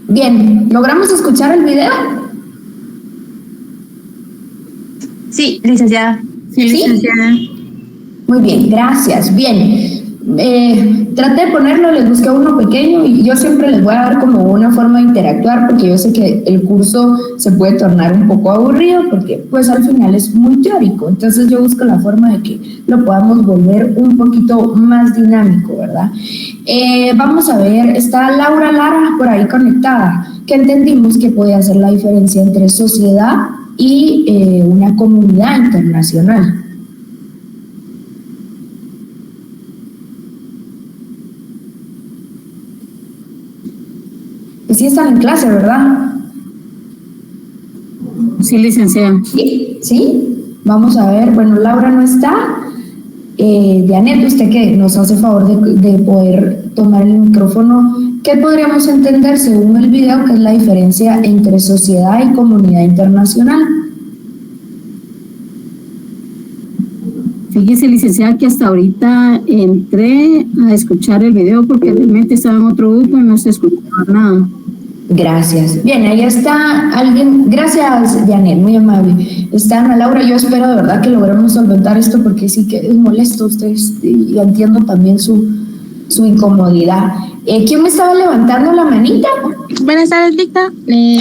Bien, ¿logramos escuchar el video? Sí, licenciada. Sí, licenciada. Muy bien, gracias. Bien, traté de ponerlo, les busqué uno pequeño y yo siempre les voy a dar como una forma de interactuar porque yo sé que el curso se puede tornar un poco aburrido porque pues al final es muy teórico. Entonces yo busco la forma de que lo podamos volver un poquito más dinámico, ¿verdad? Vamos a ver, está Laura Lara por ahí conectada, que entendimos que puede hacer la diferencia entre sociedad y una comunidad internacional. Sí están en clase, ¿verdad? Sí, licenciada. Sí. Vamos a ver, bueno, Laura no está. Janet, usted que nos hace favor de poder tomar el micrófono, ¿qué podríamos entender según el video que es la diferencia entre sociedad y comunidad internacional? Fíjese, licenciada, que hasta ahorita entré a escuchar el video porque realmente estaba en otro grupo y no se escuchaba nada. Gracias. Bien, ahí está alguien. Gracias, Janet, muy amable. Está Ana Laura. Yo espero de verdad que logremos solventar esto porque sí que es molesto ustedes y entiendo también su incomodidad. ¿Quién me estaba levantando la manita? Buenas tardes, Dicta. Sí.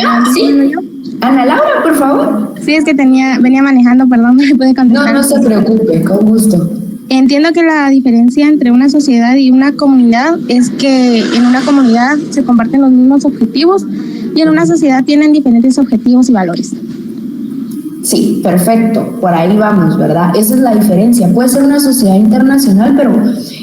Ana Laura, por favor. Sí, es que venía manejando, perdón, no me puede contestar. No se preocupe, con gusto. Entiendo que la diferencia entre una sociedad y una comunidad es que en una comunidad se comparten los mismos objetivos y en una sociedad tienen diferentes objetivos y valores. Sí, perfecto, por ahí vamos, ¿verdad? Esa es la diferencia. Puede ser una sociedad internacional, pero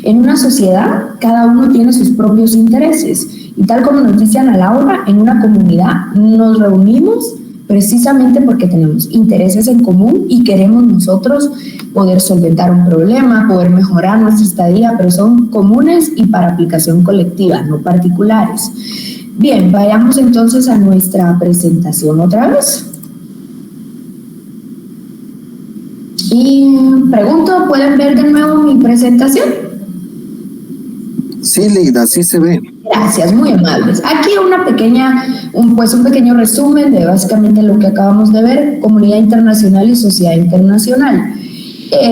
en una sociedad cada uno tiene sus propios intereses. Y tal como nos dice Ana Laura, en una comunidad nos reunimos precisamente porque tenemos intereses en común y queremos nosotros poder solventar un problema, poder mejorar nuestra estadía, pero son comunes y para aplicación colectiva, no particulares. Bien, vayamos entonces a nuestra presentación otra vez. Y pregunto, ¿pueden ver de nuevo mi presentación? Sí, Lida, sí se ve. Gracias, muy amables. Aquí un pequeño resumen de básicamente lo que acabamos de ver, comunidad internacional y sociedad internacional.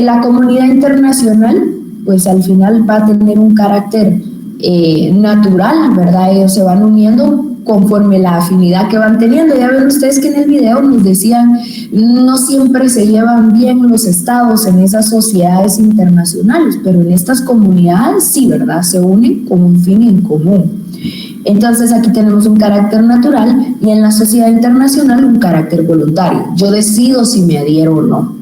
La comunidad internacional, pues al final va a tener un carácter natural, ¿verdad? Ellos se van uniendo conforme la afinidad que van teniendo. Ya ven ustedes que en el video nos decían, no siempre se llevan bien los estados en esas sociedades internacionales, pero en estas comunidades sí, ¿verdad? Se unen con un fin en común. Entonces aquí tenemos un carácter natural y en la sociedad internacional un carácter voluntario. Yo decido si me adhiero o no.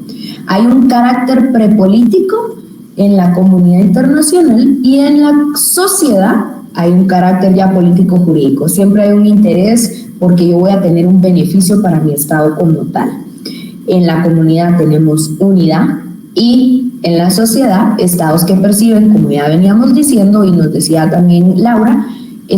Hay un carácter prepolítico en la comunidad internacional y en la sociedad hay un carácter ya político-jurídico. Siempre hay un interés porque yo voy a tener un beneficio para mi estado como tal. En la comunidad tenemos unidad y en la sociedad estados que perciben, como ya veníamos diciendo y nos decía también Laura,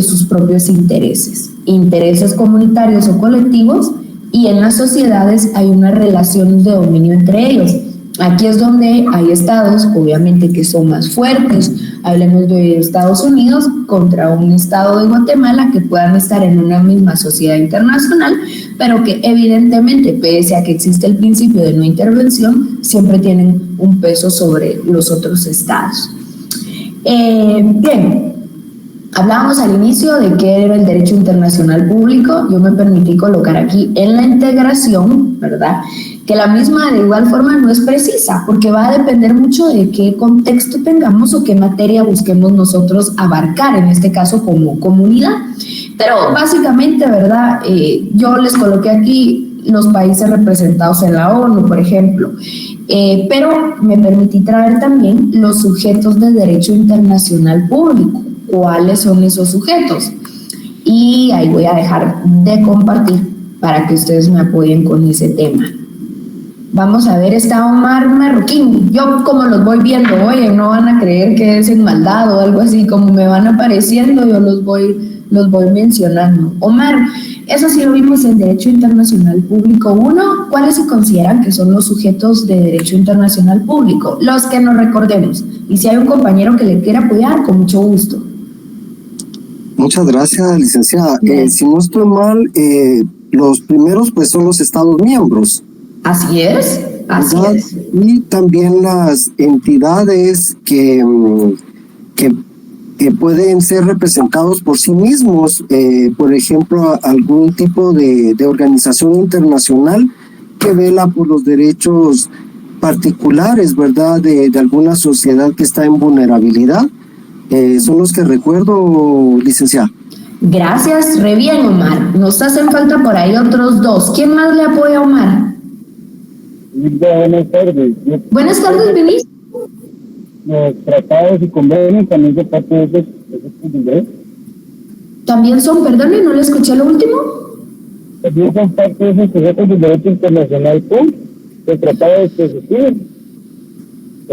sus propios intereses comunitarios o colectivos, y en las sociedades hay una relación de dominio entre ellos. Aquí es donde hay estados, obviamente, que son más fuertes. Hablemos de Estados Unidos contra un estado de Guatemala que puedan estar en una misma sociedad internacional, pero que evidentemente, pese a que existe el principio de no intervención, siempre tienen un peso sobre los otros estados. Bien. Hablábamos al inicio de qué era el derecho internacional público. Yo me permití colocar aquí en la integración, ¿verdad? Que la misma de igual forma no es precisa, porque va a depender mucho de qué contexto tengamos o qué materia busquemos nosotros abarcar, en este caso como comunidad. Pero básicamente, ¿verdad? Yo les coloqué aquí los países representados en la ONU, por ejemplo. Pero me permití traer también los sujetos de derecho internacional público. ¿Cuáles son esos sujetos? Y ahí voy a dejar de compartir para que ustedes me apoyen con ese tema. Vamos a ver, está Omar Marroquín. Yo como los voy viendo, oye, no van a creer que es en maldad o algo así, como me van apareciendo, yo los voy mencionando. Omar, eso sí lo vimos en Derecho Internacional Público 1. ¿Cuáles se consideran que son los sujetos de Derecho Internacional Público? Los que nos recordemos. Y si hay un compañero que le quiera apoyar, con mucho gusto. Muchas gracias, licenciada. Si no estoy mal, los primeros pues son los Estados miembros. Así es, así es. Y también las entidades que pueden ser representados por sí mismos, por ejemplo, algún tipo de organización internacional que vela por los derechos particulares, ¿verdad?, de alguna sociedad que está en vulnerabilidad. Son los que recuerdo, licenciada. Gracias, re bien, Omar. Nos hacen falta por ahí otros dos. ¿Quién más le apoya a Omar? Buenas tardes. Buenas tardes, Benicio. Los tratados y convenios también de parte de esos niveles. También son, perdone, no le escuché lo último. También son parte de esos sujetos del derecho internacional, los tratados que se siguen.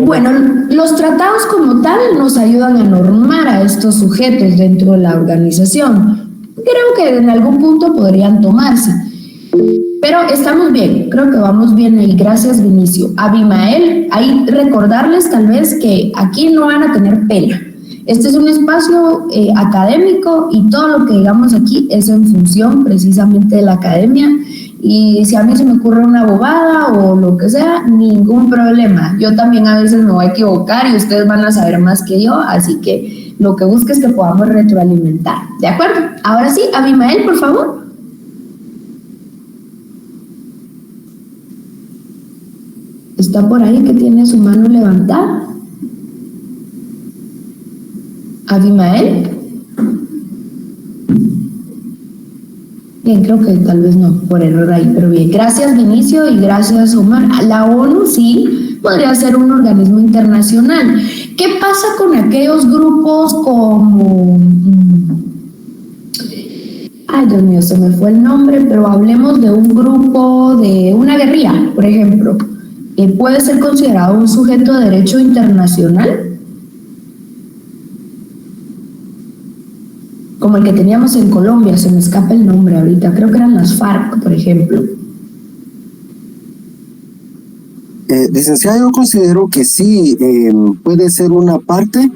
Bueno, los tratados como tal nos ayudan a normar a estos sujetos dentro de la organización. Creo que en algún punto podrían tomarse. Pero estamos bien, creo que vamos bien ahí. Gracias, Vinicio. Abimael, ahí recordarles tal vez que aquí no van a tener pena. Este es un espacio académico y todo lo que digamos aquí es en función precisamente de la academia. Y si a mí se me ocurre una bobada o lo que sea, ningún problema. Yo también a veces me voy a equivocar y ustedes van a saber más que yo, así que lo que busco es que podamos retroalimentar. ¿De acuerdo? Ahora sí, Abimael, por favor. ¿Está por ahí que tiene su mano levantada? Abimael. Bien, creo que tal vez no, por error ahí, pero bien. Gracias, Vinicio, y gracias, Omar. La ONU sí podría ser un organismo internacional. ¿Qué pasa con aquellos grupos como... Ay, Dios mío, se me fue el nombre, pero hablemos de un grupo de una guerrilla, por ejemplo. ¿Puede ser considerado un sujeto de derecho internacional? Como el que teníamos en Colombia, se me escapa el nombre ahorita, creo que eran las FARC, por ejemplo. Licenciada, yo considero que sí, puede ser una parte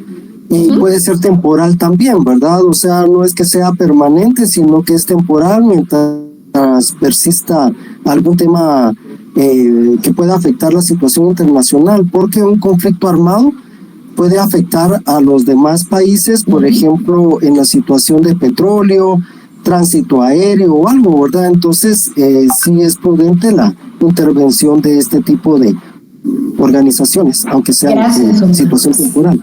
y puede ser temporal también, ¿verdad? O sea, no es que sea permanente, sino que es temporal mientras persista algún tema que pueda afectar la situación internacional, porque un conflicto armado puede afectar a los demás países, por ejemplo, en la situación de petróleo, tránsito aéreo o algo, ¿verdad? Entonces, sí es prudente la intervención de este tipo de organizaciones, aunque sea en situación temporal.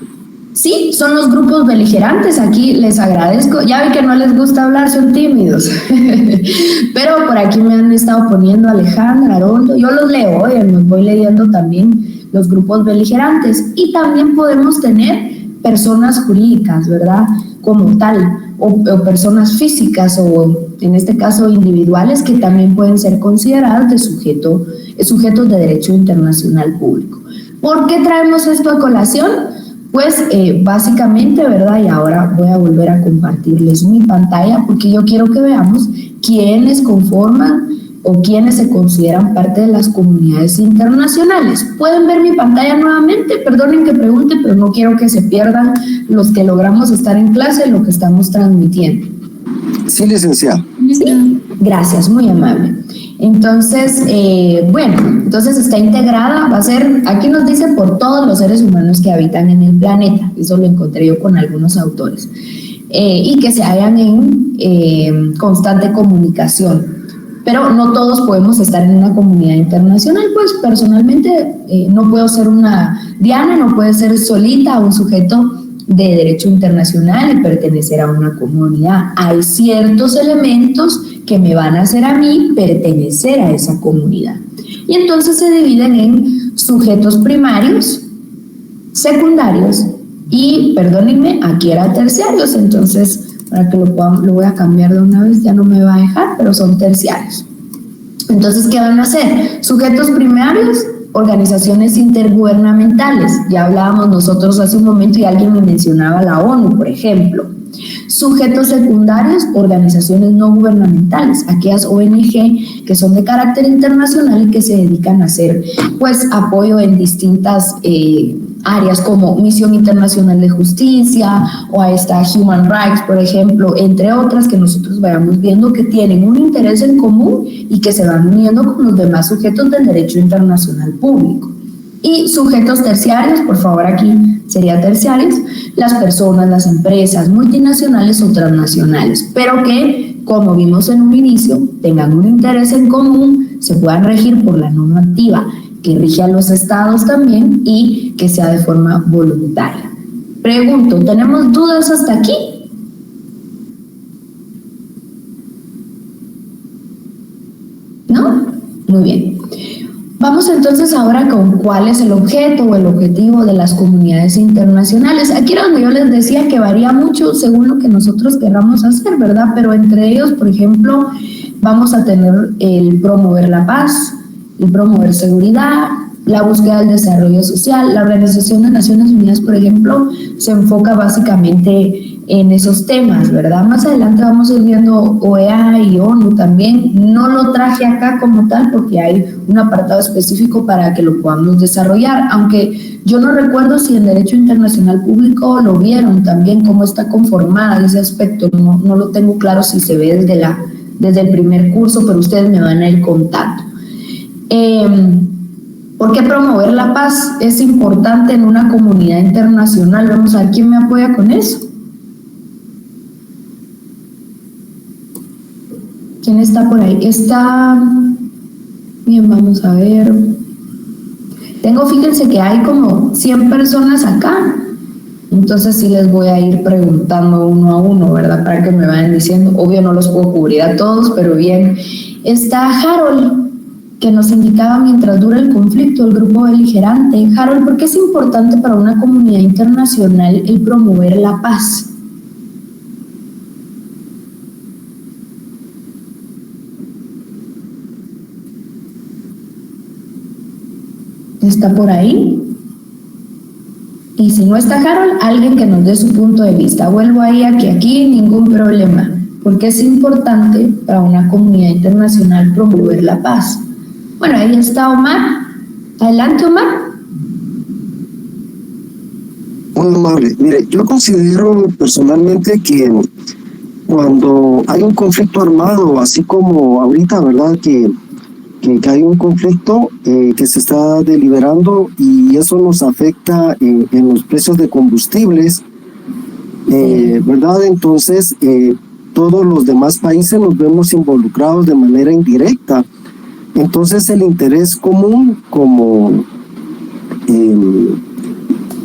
Sí, son los grupos beligerantes, aquí les agradezco. Ya vi que no les gusta hablar, son tímidos. Pero por aquí me han estado poniendo Alejandra, Arondo, yo los leo, oye, los voy leyendo también, los grupos beligerantes. Y también podemos tener personas jurídicas, ¿verdad? Como tal, o personas físicas, o en este caso individuales, que también pueden ser consideradas de sujetos de derecho internacional público. ¿Por qué traemos esto a colación? Pues básicamente, ¿verdad? Y ahora voy a volver a compartirles mi pantalla porque yo quiero que veamos quiénes conforman o quiénes se consideran parte de las comunidades internacionales. ¿Pueden ver mi pantalla nuevamente? Perdonen que pregunte, pero no quiero que se pierdan los que logramos estar en clase, lo que estamos transmitiendo. Sí, licenciada. Sí, gracias, muy amable. Entonces, entonces está integrada, va a ser, aquí nos dice por todos los seres humanos que habitan en el planeta, eso lo encontré yo con algunos autores, y que se hallan en constante comunicación. Pero no todos podemos estar en una comunidad internacional, pues personalmente no puedo ser una Diana, no puede ser solita un sujeto de derecho internacional y pertenecer a una comunidad. Hay ciertos elementos que me van a hacer a mí pertenecer a esa comunidad. Y entonces se dividen en sujetos primarios, secundarios y, perdónenme, aquí era terciarios, entonces para que lo voy a cambiar de una vez, ya no me va a dejar, pero son terciarios. Entonces, ¿qué van a hacer? Sujetos primarios, organizaciones intergubernamentales. Ya hablábamos nosotros hace un momento y alguien me mencionaba la ONU, por ejemplo. Sujetos secundarios, organizaciones no gubernamentales, aquellas ONG que son de carácter internacional y que se dedican a hacer pues apoyo en distintas áreas como Misión Internacional de Justicia o ahí está Human Rights, por ejemplo, entre otras que nosotros vayamos viendo que tienen un interés en común y que se van uniendo con los demás sujetos del derecho internacional público. Y sujetos terciarios, por favor aquí sería terciarios, las personas, las empresas multinacionales o transnacionales, pero que, como vimos en un inicio, tengan un interés en común, se puedan regir por la normativa que rige a los estados también y que sea de forma voluntaria. Pregunto, ¿tenemos dudas hasta aquí? ¿No? Muy bien. Vamos entonces ahora con cuál es el objeto o el objetivo de las comunidades internacionales. Aquí era donde yo les decía que varía mucho según lo que nosotros queramos hacer, ¿verdad? Pero entre ellos, por ejemplo, vamos a tener el promover la paz, el promover seguridad, la búsqueda del desarrollo social. La Organización de Naciones Unidas, por ejemplo, se enfoca básicamente en esos temas, ¿verdad? Más adelante vamos a ir viendo OEA y ONU también. No lo traje acá como tal porque hay un apartado específico para que lo podamos desarrollar, aunque yo no recuerdo si en Derecho Internacional Público lo vieron también, cómo está conformada ese aspecto. No lo tengo claro si se ve desde el primer curso, pero ustedes me van a ir contando. ¿Por qué promover la paz es importante en una comunidad internacional? Vamos a ver quién me apoya con eso. ¿Quién está por ahí? Bien, vamos a ver. Fíjense que hay como 100 personas acá. Entonces sí les voy a ir preguntando uno a uno, ¿verdad? Para que me vayan diciendo. Obvio no los puedo cubrir a todos, pero bien. Está Harold, que nos indicaba mientras dura el conflicto, el grupo beligerante. Harold, ¿por qué es importante para una comunidad internacional el promover la paz? ¿Está por ahí? Y si no está Harold, alguien que nos dé su punto de vista. Vuelvo ahí a que aquí ningún problema, porque es importante para una comunidad internacional promover la paz. Bueno, ahí está Omar. Adelante, Omar. Muy amable. Mire, yo considero personalmente que cuando hay un conflicto armado, así como ahorita, ¿verdad? Que hay un conflicto que se está deliberando y eso nos afecta en los precios de combustibles, ¿verdad? Entonces, todos los demás países nos vemos involucrados de manera indirecta. Entonces, el interés común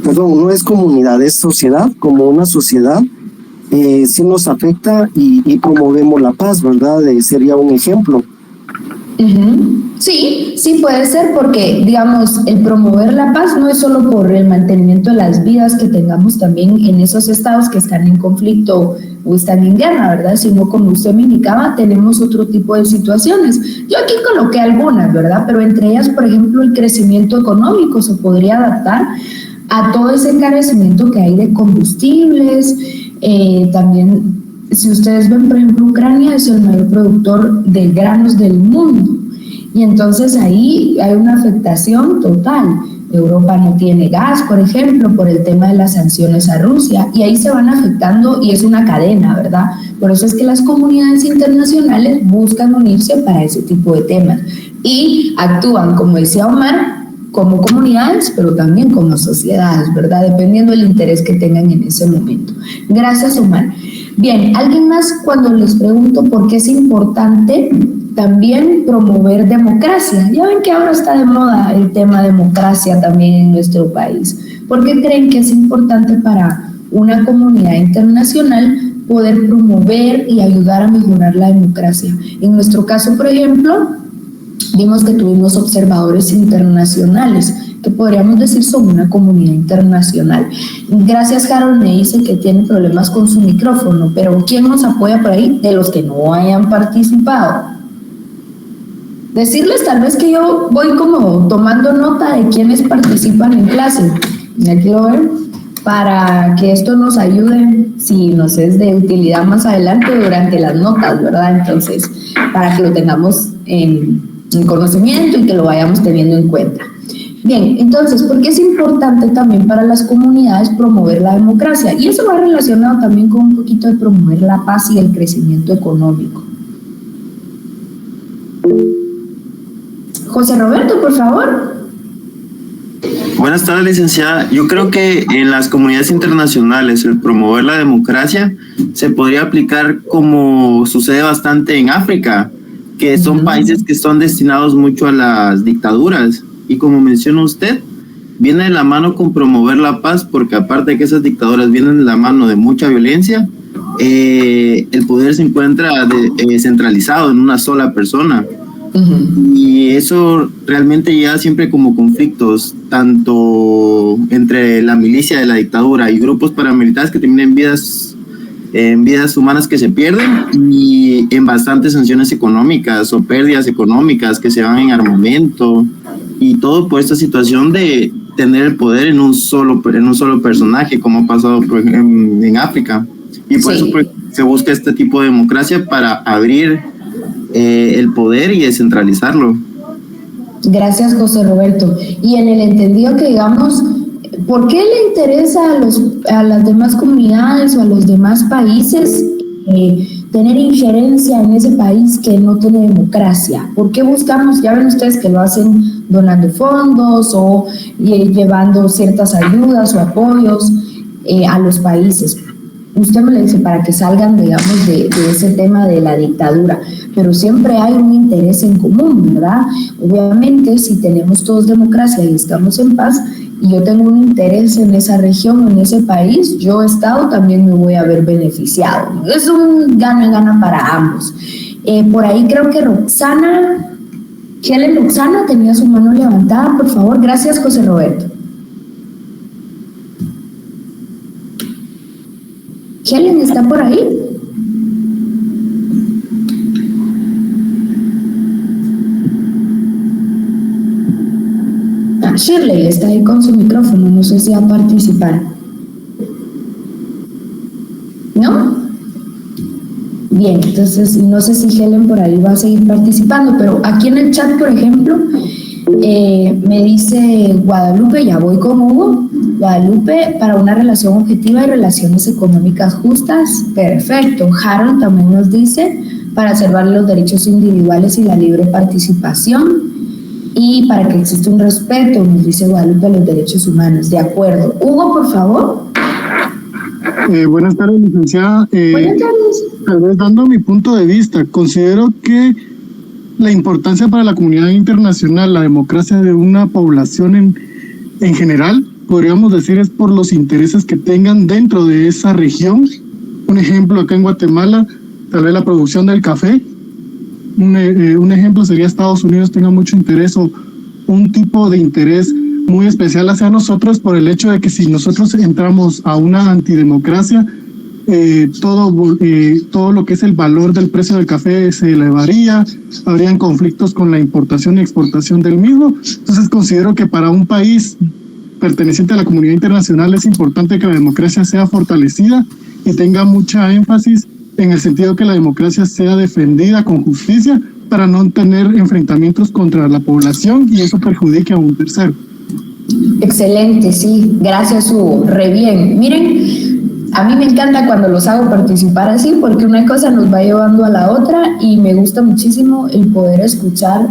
no es comunidad, es sociedad, como una sociedad, sí nos afecta y promovemos la paz, ¿verdad? Sería un ejemplo. Sí puede ser porque, digamos, el promover la paz no es solo por el mantenimiento de las vidas que tengamos también en esos estados que están en conflicto o están en guerra, ¿verdad? Sino, como usted me indicaba, tenemos otro tipo de situaciones. Yo aquí coloqué algunas, ¿verdad? Pero entre ellas, por ejemplo, el crecimiento económico se podría adaptar a todo ese encarecimiento que hay de combustibles, también. Si ustedes ven, por ejemplo, Ucrania es el mayor productor de granos del mundo y entonces ahí hay una afectación total. Europa no tiene gas, por ejemplo, por el tema de las sanciones a Rusia y ahí se van afectando y es una cadena, ¿verdad? Por eso es que las comunidades internacionales buscan unirse para ese tipo de temas y actúan, como decía Omar, como comunidades, pero también como sociedades, ¿verdad? Dependiendo del interés que tengan en ese momento. Gracias, Omar. Bien, ¿alguien más cuando les pregunto por qué es importante también promover democracia? Ya ven que ahora está de moda el tema democracia también en nuestro país. ¿Por qué creen que es importante para una comunidad internacional poder promover y ayudar a mejorar la democracia? En nuestro caso, por ejemplo, vimos que tuvimos observadores internacionales, que podríamos decir son una comunidad internacional. Gracias, Harold, me dice que tiene problemas con su micrófono, pero ¿quién nos apoya por ahí de los que no hayan participado? Decirles tal vez que yo voy como tomando nota de quienes participan en clase, y aquí lo ven, para que esto nos ayude, si nos es de utilidad más adelante durante las notas, ¿verdad? Entonces, para que lo tengamos en conocimiento y que lo vayamos teniendo en cuenta. Bien, entonces, ¿por qué es importante también para las comunidades promover la democracia? Y eso va relacionado también con un poquito de promover la paz y el crecimiento económico. José Roberto, por favor. Buenas tardes, licenciada. Yo creo que en las comunidades internacionales el promover la democracia se podría aplicar como sucede bastante en África, que son países que son destinados mucho a las dictaduras. Y como menciona usted, viene de la mano con promover la paz, porque aparte de que esas dictaduras vienen de la mano de mucha violencia, el poder se encuentra centralizado en una sola persona. Y eso realmente lleva siempre como conflictos, tanto entre la milicia de la dictadura y grupos paramilitares que terminan en vidas humanas que se pierden y en bastantes sanciones económicas o pérdidas económicas que se van en armamento, y todo por esta situación de tener el poder en un solo personaje, como ha pasado en África. Y por eso se busca este tipo de democracia para abrir el poder y descentralizarlo. Gracias, José Roberto. Y en el entendido que, digamos, ¿por qué le interesa a las demás comunidades o a los demás países tener injerencia en ese país que no tiene democracia? ¿Por qué buscamos, ya ven ustedes que lo hacen donando fondos o llevando ciertas ayudas o apoyos a los países? Usted me lo dice para que salgan, digamos, de ese tema de la dictadura, pero siempre hay un interés en común, ¿verdad? Obviamente, si tenemos todos democracia y estamos en paz, y yo tengo un interés en esa región o en ese país, yo Estado también me voy a ver beneficiado. Es un gana-gana para ambos. Por ahí creo que Helen Roxana tenía su mano levantada, por favor. Gracias, José Roberto. Helen, ¿está por ahí? Shirley está ahí con su micrófono, no sé si va a participar. ¿No? Bien, entonces no sé si Helen por ahí va a seguir participando, pero aquí en el chat, por ejemplo, me dice Guadalupe, ya voy con Hugo. Guadalupe, para una relación objetiva y relaciones económicas justas, perfecto. Harold también nos dice, para salvar los derechos individuales y la libre participación, y para que exista un respeto, nos dice Guadalupe, a los derechos humanos. De acuerdo. Hugo, por favor. Buenas tardes, licenciada. Buenas tardes. Tal vez dando mi punto de vista, considero que la importancia para la comunidad internacional, la democracia de una población en general, podríamos decir, es por los intereses que tengan dentro de esa región. Un ejemplo, acá en Guatemala, tal vez la producción del café. Un ejemplo sería Estados Unidos tenga mucho interés o un tipo de interés muy especial hacia nosotros por el hecho de que si nosotros entramos a una antidemocracia, todo lo que es el valor del precio del café se elevaría, habrían conflictos con la importación y exportación del mismo. Entonces considero que para un país perteneciente a la comunidad internacional es importante que la democracia sea fortalecida y tenga mucha énfasis en el sentido que la democracia sea defendida con justicia para no tener enfrentamientos contra la población y eso perjudique a un tercero. Excelente, sí, gracias Hugo, re bien. Miren, a mí me encanta cuando los hago participar así porque una cosa nos va llevando a la otra y me gusta muchísimo el poder escuchar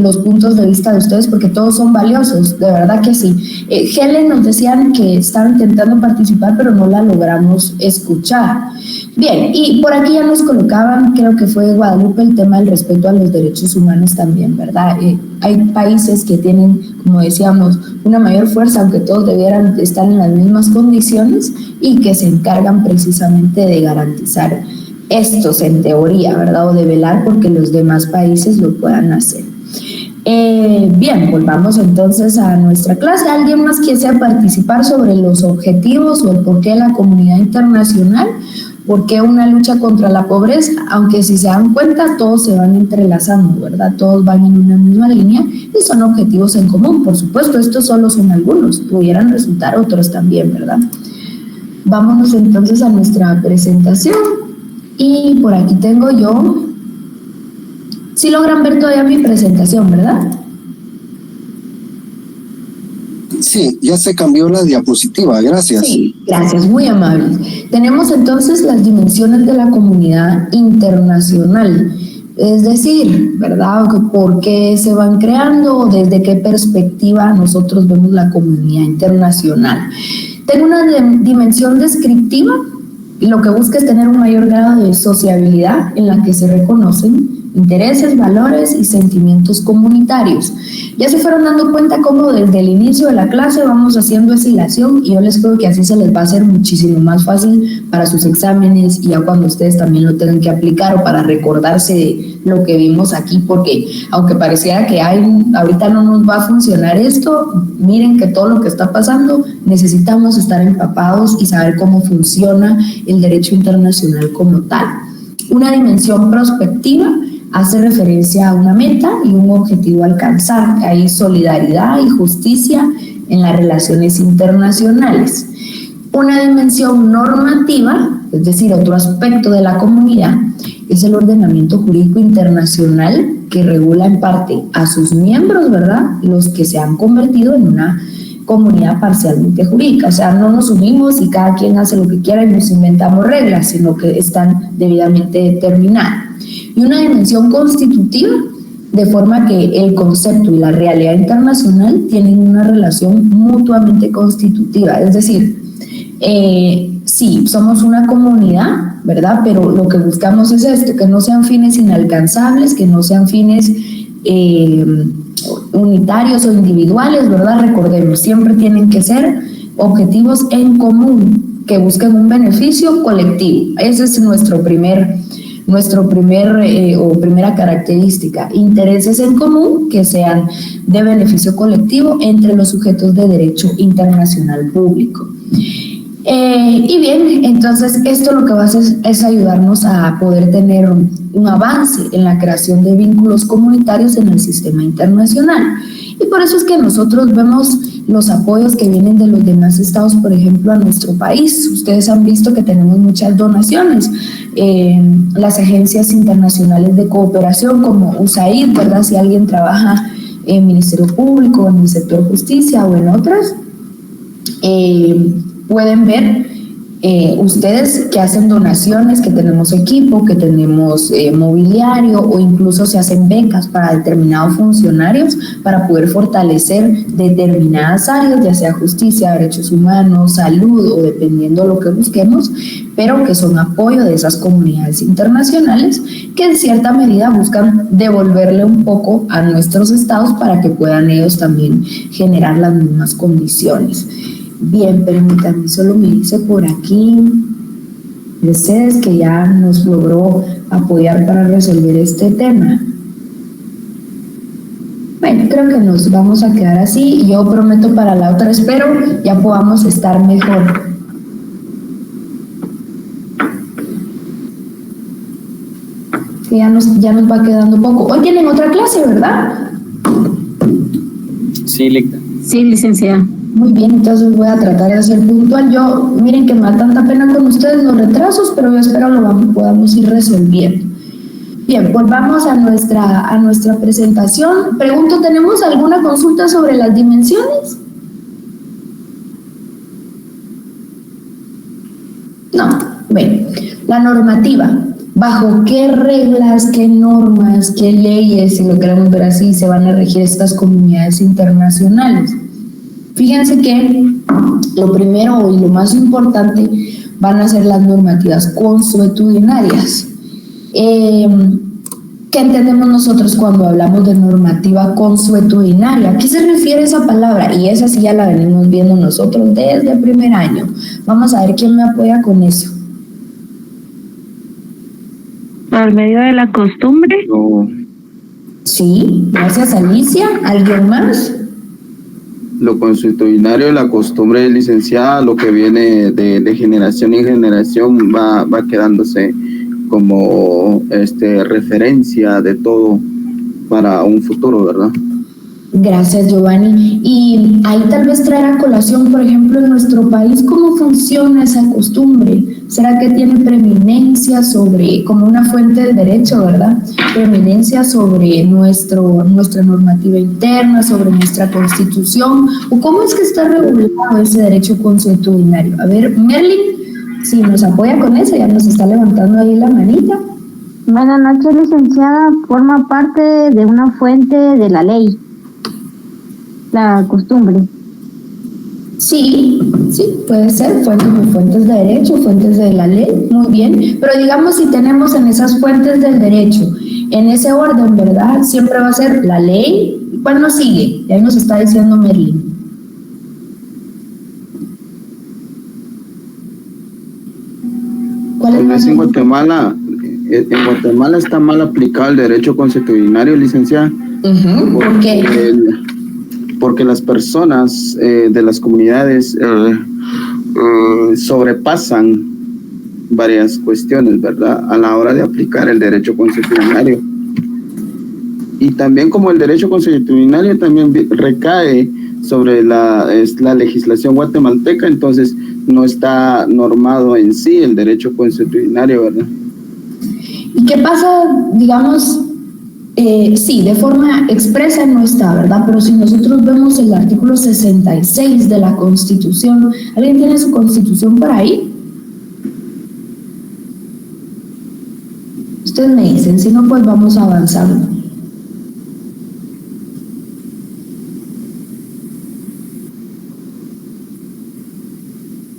los puntos de vista de ustedes porque todos son valiosos, de verdad que sí. Helen nos decían que estaba intentando participar pero no la logramos escuchar. Bien, y por aquí ya nos colocaban, creo que fue Guadalupe, el tema del respeto a los derechos humanos también, ¿verdad? Hay países que tienen, como decíamos, una mayor fuerza, aunque todos debieran estar en las mismas condiciones y que se encargan precisamente de garantizar estos en teoría, ¿verdad? O de velar porque los demás países lo puedan hacer. Bien, volvamos entonces a nuestra clase. ¿Alguien más quisiera participar sobre los objetivos o el por qué la comunidad internacional? ¿Por qué una lucha contra la pobreza? Aunque si se dan cuenta, todos se van entrelazando, ¿verdad? Todos van en una misma línea y son objetivos en común. Por supuesto, estos solo son algunos, pudieran resultar otros también, ¿verdad? Vámonos entonces a nuestra presentación. Y por aquí tengo yo, sí logran ver todavía mi presentación, ¿verdad? Sí, ya se cambió la diapositiva, gracias. Sí, gracias, muy amables. Tenemos entonces las dimensiones de la comunidad internacional, es decir, ¿verdad? ¿Por qué se van creando? ¿Desde qué perspectiva nosotros vemos la comunidad internacional? Tengo una dimensión descriptiva y lo que busca es tener un mayor grado de sociabilidad en la que se reconocen intereses, valores y sentimientos comunitarios. Ya se fueron dando cuenta cómo desde el inicio de la clase vamos haciendo esa hilación y yo les creo que así se les va a hacer muchísimo más fácil para sus exámenes y ya cuando ustedes también lo tengan que aplicar o para recordarse de lo que vimos aquí, porque aunque pareciera que ahorita no nos va a funcionar esto, miren que todo lo que está pasando necesitamos estar empapados y saber cómo funciona el derecho internacional como tal. Una dimensión prospectiva hace referencia a una meta y un objetivo a alcanzar. Hay solidaridad y justicia en las relaciones internacionales. Una dimensión normativa, es decir, otro aspecto de la comunidad, es el ordenamiento jurídico internacional que regula en parte a sus miembros, ¿verdad? Los que se han convertido en una comunidad parcialmente jurídica, o sea, no nos unimos y cada quien hace lo que quiera y nos inventamos reglas, sino que están debidamente determinadas. Y una dimensión constitutiva, de forma que el concepto y la realidad internacional tienen una relación mutuamente constitutiva, es decir, sí, somos una comunidad, ¿verdad? Pero lo que buscamos es esto, que no sean fines inalcanzables, que no sean fines unitarios o individuales, ¿verdad? Recordemos, siempre tienen que ser objetivos en común, que busquen un beneficio colectivo. Ese es nuestra primera característica, intereses en común que sean de beneficio colectivo entre los sujetos de derecho internacional público. Y bien, entonces esto lo que va a hacer es ayudarnos a poder tener un avance en la creación de vínculos comunitarios en el sistema internacional. Y por eso es que nosotros vemos los apoyos que vienen de los demás estados, por ejemplo, a nuestro país. Ustedes han visto que tenemos muchas donaciones. Las agencias internacionales de cooperación como USAID, ¿verdad? Si alguien trabaja en Ministerio Público, en el sector justicia o en otras, pueden ver ustedes que hacen donaciones, que tenemos equipo, que tenemos mobiliario o incluso se hacen becas para determinados funcionarios para poder fortalecer determinadas áreas, ya sea justicia, derechos humanos, salud o dependiendo de lo que busquemos, pero que son apoyo de esas comunidades internacionales que en cierta medida buscan devolverle un poco a nuestros estados para que puedan ellos también generar las mismas condiciones. Bien, permítanme, solo me dice por aquí Mercedes que ya nos logró apoyar para resolver este tema. Bueno, creo que nos vamos a quedar así y yo prometo para la otra, espero ya podamos estar mejor. Que ya nos va quedando poco. Hoy tienen otra clase, ¿verdad? Sí, Licta. Sí, licenciada. Muy bien, entonces voy a tratar de ser puntual. Yo, miren que me da tanta pena con ustedes los retrasos, pero yo espero podamos ir resolviendo. Bien, volvamos a nuestra presentación. Pregunto, ¿tenemos alguna consulta sobre las dimensiones? No. Bueno, la normativa. ¿Bajo qué reglas, qué normas, qué leyes, si lo queremos ver así, se van a regir estas comunidades internacionales? Fíjense que lo primero y lo más importante van a ser las normativas consuetudinarias. ¿Qué entendemos nosotros cuando hablamos de normativa consuetudinaria? ¿A qué se refiere esa palabra? Y esa sí ya la venimos viendo nosotros desde el primer año. Vamos a ver quién me apoya con eso. ¿Por medio de la costumbre? No. Sí, gracias Alicia. ¿Alguien más? Lo consuetudinario, la costumbre licenciada, lo que viene de generación en generación va quedándose como referencia de todo para un futuro, ¿verdad? Gracias, Giovanni. Y ahí tal vez traer a colación, por ejemplo, en nuestro país, cómo funciona esa costumbre. ¿Será que tiene preeminencia sobre, como una fuente del derecho, verdad? Preeminencia sobre nuestra normativa interna, sobre nuestra constitución, o cómo es que está regulado ese derecho consuetudinario. A ver, Merlin, si nos apoya con eso, ya nos está levantando ahí la manita. Buenas noches, licenciada. Forma parte de una fuente de la ley, la costumbre. Sí, puede ser fuentes de derecho, fuentes de la ley, muy bien, pero digamos si tenemos en esas fuentes del derecho, en ese orden, ¿verdad? Siempre va a ser la ley. ¿Cuál nos sigue? Ya nos está diciendo Merlin. ¿Cuál es Tal vez la en Guatemala está mal aplicado el derecho consuetudinario, licenciada. ¿Por qué? Porque las personas de las comunidades sobrepasan varias cuestiones, ¿verdad?, a la hora de aplicar el derecho consuetudinario. Y también como el derecho consuetudinario también recae sobre la legislación guatemalteca, entonces no está normado en sí el derecho consuetudinario, ¿verdad? ¿Y qué pasa, digamos? Sí, de forma expresa no está, ¿verdad? Pero si nosotros vemos el artículo 66 de la Constitución, ¿alguien tiene su Constitución por ahí? Ustedes me dicen, si no, pues vamos avanzando.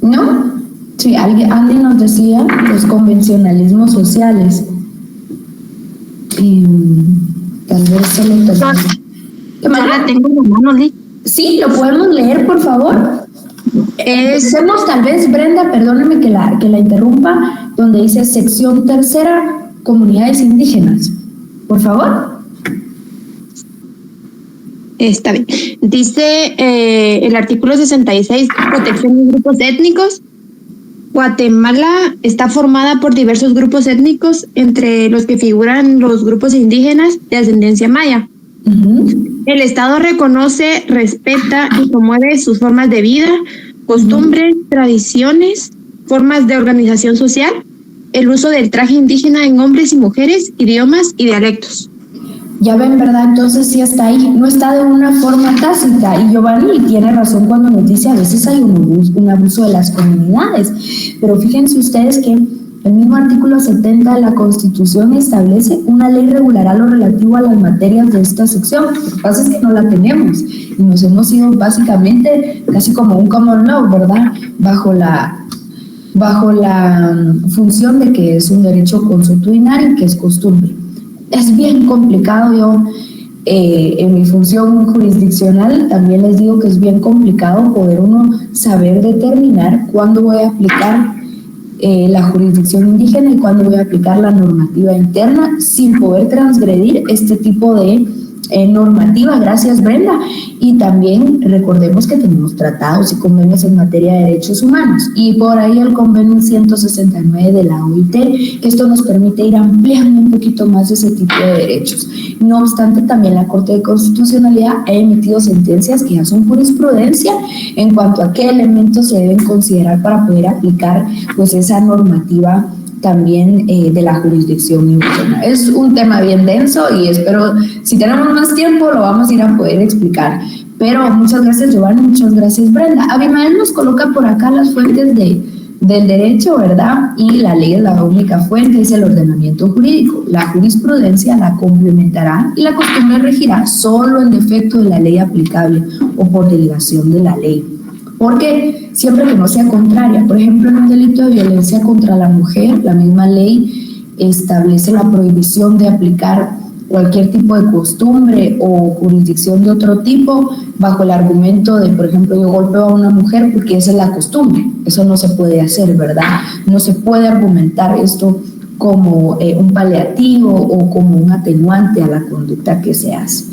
¿No? Sí, alguien nos decía los convencionalismos sociales. Tal vez se lo tenemos. Yo la tengo en la mano, Liz. Sí, lo podemos leer, por favor. Hacemos tal vez, Brenda, perdóneme que la interrumpa, donde dice sección tercera, comunidades indígenas. Por favor. Está bien. Dice el artículo 66, protección de grupos étnicos. Guatemala está formada por diversos grupos étnicos, entre los que figuran los grupos indígenas de ascendencia maya. El Estado reconoce, respeta y promueve sus formas de vida, costumbres, tradiciones, formas de organización social, el uso del traje indígena en hombres y mujeres, idiomas y dialectos. Ya ven, ¿verdad? Entonces sí está ahí, no está de una forma tácita, y Giovanni tiene razón cuando nos dice a veces hay un abuso de las comunidades, pero fíjense ustedes que el mismo artículo 70 de la Constitución establece una ley regulará lo relativo a las materias de esta sección. Lo que pasa es que no la tenemos y nos hemos ido básicamente casi como un common law, ¿verdad? Bajo la función de que es un derecho consuetudinario, que es costumbre. Es bien complicado. Yo en mi función jurisdiccional también les digo que es bien complicado poder uno saber determinar cuándo voy a aplicar la jurisdicción indígena y cuándo voy a aplicar la normativa interna sin poder transgredir este tipo de normativa. Gracias, Brenda. Y también recordemos que tenemos tratados y convenios en materia de derechos humanos, y por ahí el convenio 169 de la OIT, que esto nos permite ir ampliando un poquito más ese tipo de derechos. No obstante, también la Corte de Constitucionalidad ha emitido sentencias que ya son jurisprudencia en cuanto a qué elementos se deben considerar para poder aplicar pues esa normativa también de la jurisdicción indígena. Es un tema bien denso y espero, si tenemos más tiempo, lo vamos a ir a poder explicar. Pero muchas gracias, Giovanni, muchas gracias, Brenda. Abimael nos coloca por acá las fuentes del derecho, ¿verdad? Y la ley es la única fuente, es el ordenamiento jurídico. La jurisprudencia la complementará y la costumbre regirá solo en defecto de la ley aplicable o por derivación de la ley. Porque siempre que no sea contraria, por ejemplo, en un delito de violencia contra la mujer, la misma ley establece la prohibición de aplicar cualquier tipo de costumbre o jurisdicción de otro tipo bajo el argumento de, por ejemplo, yo golpeo a una mujer porque esa es la costumbre. Eso no se puede hacer, ¿verdad? No se puede argumentar esto como un paliativo o como un atenuante a la conducta que se hace.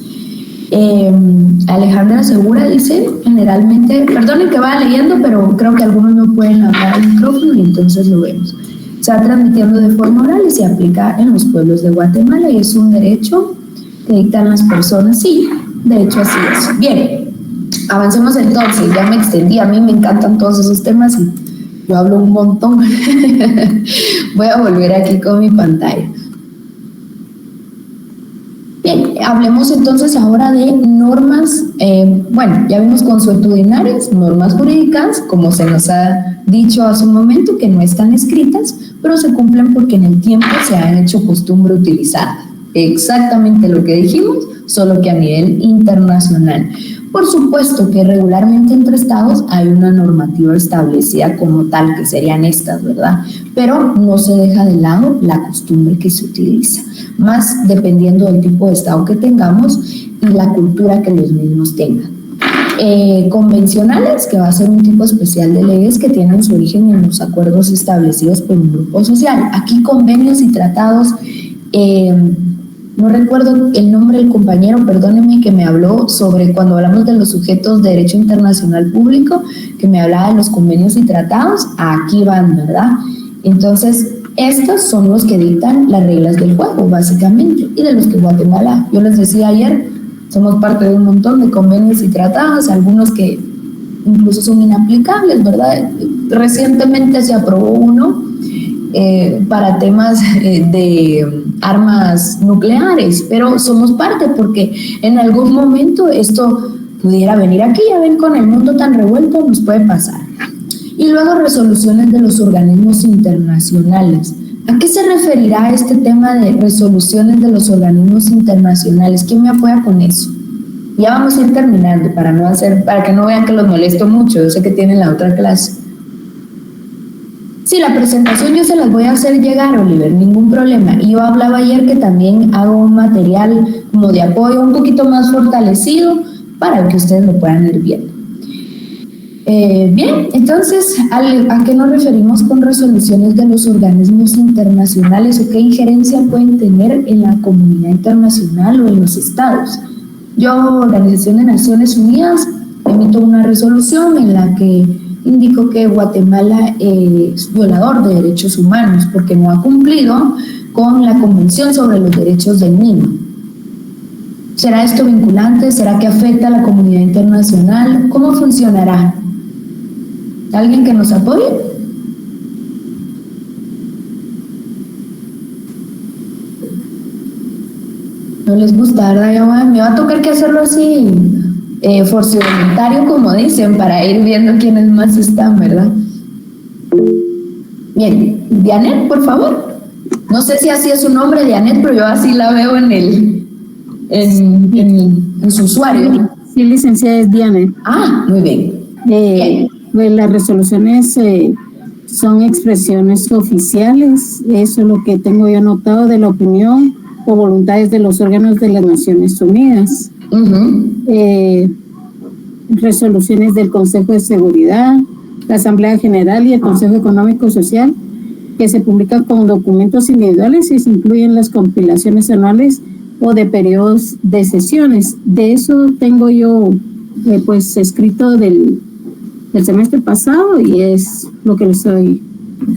Alejandra Segura dice, generalmente, perdonen que vaya leyendo, pero creo que algunos no pueden hablar al micrófono y entonces lo vemos. Se va transmitiendo de forma oral y se aplica en los pueblos de Guatemala y es un derecho que dictan las personas. Sí, de hecho así es. Bien, avancemos entonces, ya me extendí, a mí me encantan todos esos temas y Yo hablo un montón. Voy a volver aquí con mi pantalla. Bien, hablemos entonces ahora de normas, bueno, ya vimos consuetudinarias, normas jurídicas, como se nos ha dicho hace un momento, que no están escritas, pero se cumplen porque en el tiempo se ha hecho costumbre utilizar exactamente lo que dijimos, solo que a nivel internacional. Por supuesto que regularmente entre estados hay una normativa establecida como tal, que serían estas, ¿verdad? Pero no se deja de lado la costumbre que se utiliza, más dependiendo del tipo de estado que tengamos y la cultura que los mismos tengan. Convencionales, que va a ser un tipo especial de leyes que tienen su origen en los acuerdos establecidos por un grupo social. Aquí convenios y tratados, no recuerdo el nombre del compañero, perdónenme, que me habló sobre cuando hablamos de los sujetos de derecho internacional público, que me hablaba de los convenios y tratados, aquí van, ¿verdad? Entonces, estos son los que dictan las reglas del juego, básicamente, y de los que Guatemala, yo les decía ayer, somos parte de un montón de convenios y tratados, algunos que incluso son inaplicables, ¿verdad? Recientemente se aprobó uno para temas de armas nucleares, pero somos parte porque en algún momento esto pudiera venir aquí. Ya ven, con el mundo tan revuelto nos puede pasar. Y luego resoluciones de los organismos internacionales. ¿A qué se referirá este tema de resoluciones de los organismos internacionales? ¿Quién me apoya con eso? Ya vamos a ir terminando para que no vean que los molesto mucho. Yo sé que tienen la otra clase. Sí, la presentación yo se las voy a hacer llegar, Oliver, ningún problema. Y yo hablaba ayer que también hago un material como de apoyo un poquito más fortalecido para que ustedes lo puedan ir viendo. Bien, entonces, ¿a qué nos referimos con resoluciones de los organismos internacionales o qué injerencia pueden tener en la comunidad internacional o en los estados? Yo, Organización de Naciones Unidas, emito una resolución en la que indico que Guatemala es violador de derechos humanos porque no ha cumplido con la Convención sobre los Derechos del Niño. ¿Será esto vinculante? ¿Será que afecta a la comunidad internacional? ¿Cómo funcionará? ¿Alguien que nos apoye? No les gusta, ¿verdad? Me va a tocar que hacerlo así, forcio voluntario, como dicen, para ir viendo quiénes más están, ¿verdad? Bien, Dianet, por favor. No sé si así es su nombre, Dianet, pero yo así la veo en su usuario. Sí, licenciada, es Dianet. Ah, muy bien. Pues las resoluciones son expresiones oficiales, eso es lo que tengo yo anotado de la opinión o voluntades de los órganos de las Naciones Unidas. Resoluciones del Consejo de Seguridad, la Asamblea General y el Consejo Económico y Social, que se publican como documentos individuales y se incluyen las compilaciones anuales o de periodos de sesiones. De eso tengo yo pues escrito del semestre pasado y es lo que les estoy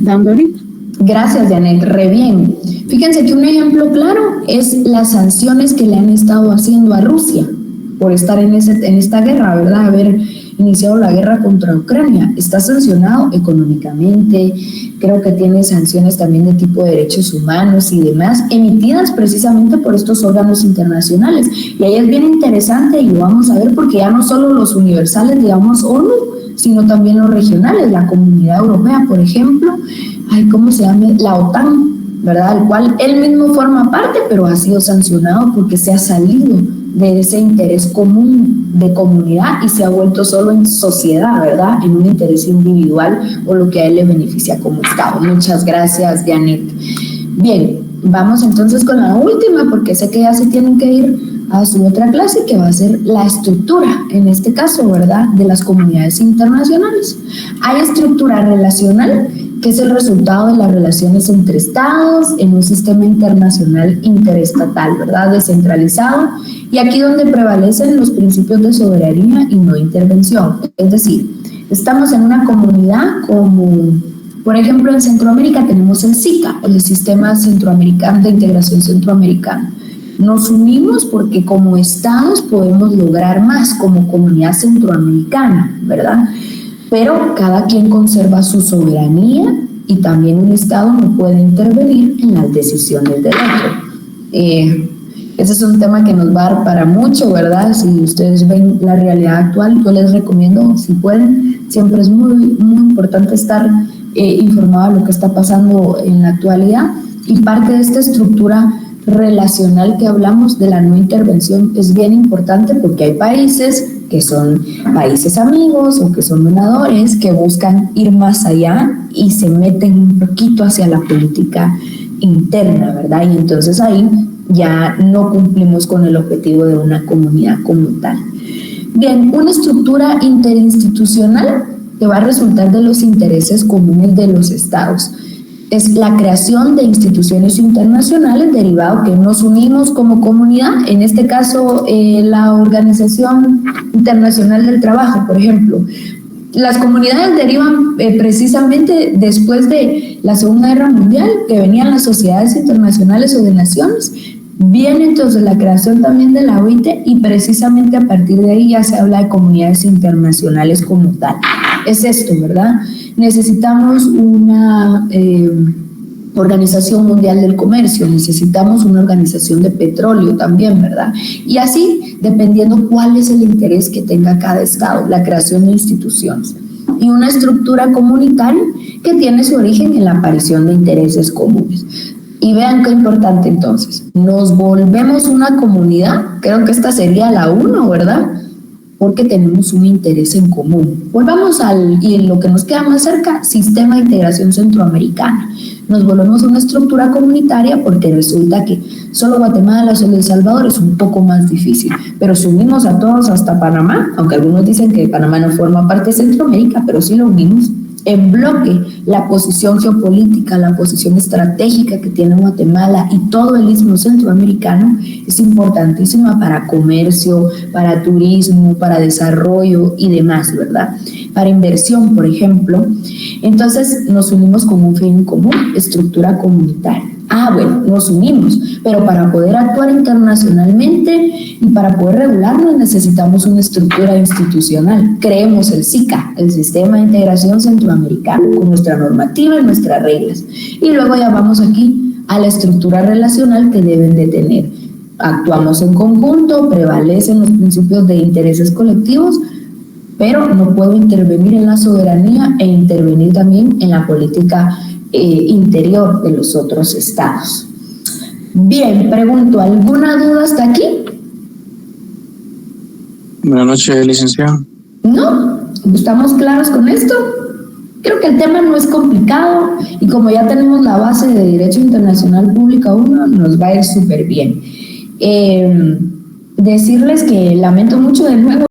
dando ahorita. Gracias, Janet, re bien. Fíjense que un ejemplo claro es las sanciones que le han estado haciendo a Rusia por estar en esta guerra, ¿verdad? Haber iniciado la guerra contra Ucrania. Está sancionado económicamente, creo que tiene sanciones también de tipo de derechos humanos y demás, emitidas precisamente por estos órganos internacionales. Y ahí es bien interesante y lo vamos a ver porque ya no solo los universales, digamos, ONU, sino también los regionales, la Comunidad Europea, por ejemplo, ¿cómo se llama? La OTAN, ¿verdad? Al cual él mismo forma parte, pero ha sido sancionado porque se ha salido de ese interés común de comunidad y se ha vuelto solo en sociedad, ¿verdad? En un interés individual o lo que a él le beneficia como Estado. Muchas gracias, Janet. Bien, vamos entonces con la última, porque sé que ya se tienen que ir a su otra clase, que va a ser la estructura, en este caso, ¿verdad?, de las comunidades internacionales. Hay estructura relacional, que es el resultado de las relaciones entre estados en un sistema internacional interestatal, ¿verdad?, descentralizado, y aquí donde prevalecen los principios de soberanía y no intervención. Es decir, estamos en una comunidad como, por ejemplo, en Centroamérica tenemos el SICA, el Sistema Centroamericano de Integración Centroamericana. Nos unimos porque como estados podemos lograr más como comunidad centroamericana, ¿verdad? pero cada quien conserva su soberanía y también un Estado no puede intervenir en las decisiones del otro. Ese es un tema que nos va a dar para mucho, ¿verdad? Si ustedes ven la realidad actual, yo les recomiendo, si pueden, siempre es muy importante estar informado de lo que está pasando en la actualidad, y parte de esta estructura relacional que hablamos de la no intervención es bien importante porque hay países que son países amigos o que son donadores que buscan ir más allá y se meten un poquito hacia la política interna, ¿verdad? Y entonces ahí ya no cumplimos con el objetivo de una comunidad como tal. Bien, una estructura interinstitucional que va a resultar de los intereses comunes de los estados. Es la creación de instituciones internacionales derivado que nos unimos como comunidad, en este caso la Organización Internacional del Trabajo, por ejemplo. Las comunidades derivan precisamente después de la Segunda Guerra Mundial, que venían las sociedades internacionales o de naciones. Viene entonces la creación también de la OIT y precisamente a partir de ahí ya se habla de comunidades internacionales como tal. Es esto, ¿verdad? Necesitamos una Organización Mundial del Comercio, necesitamos una organización de petróleo también, ¿verdad? Y así, dependiendo cuál es el interés que tenga cada estado, la creación de instituciones. Y una estructura comunitaria que tiene su origen en la aparición de intereses comunes. Y vean qué importante entonces, nos volvemos una comunidad, creo que esta sería la 1, ¿verdad? Porque tenemos un interés en común. Volvamos y en lo que nos queda más cerca, Sistema de Integración Centroamericana. Nos volvemos una estructura comunitaria porque resulta que solo Guatemala, solo El Salvador es un poco más difícil, pero si unimos a todos hasta Panamá, aunque algunos dicen que Panamá no forma parte de Centroamérica, pero sí lo unimos, en bloque la posición geopolítica, la posición estratégica que tiene Guatemala y todo el istmo centroamericano es importantísima para comercio, para turismo, para desarrollo y demás, ¿verdad? Para inversión, por ejemplo. Entonces nos unimos con un fin común, estructura comunitaria. Bueno, nos unimos, pero para poder actuar internacionalmente y para poder regularnos necesitamos una estructura institucional. Creemos el SICA, el Sistema de Integración Centroamericano, con nuestra normativa y nuestras reglas. Y luego ya vamos aquí a la estructura relacional que deben de tener. Actuamos en conjunto, prevalecen los principios de intereses colectivos, pero no puedo intervenir en la soberanía e intervenir también en la política interior de los otros estados. Bien, pregunto, ¿alguna duda hasta aquí? Buenas noches, licenciado. ¿No? ¿Estamos claros con esto? Creo que el tema no es complicado y como ya tenemos la base de Derecho Internacional Pública 1, nos va a ir súper bien. Decirles que lamento mucho de nuevo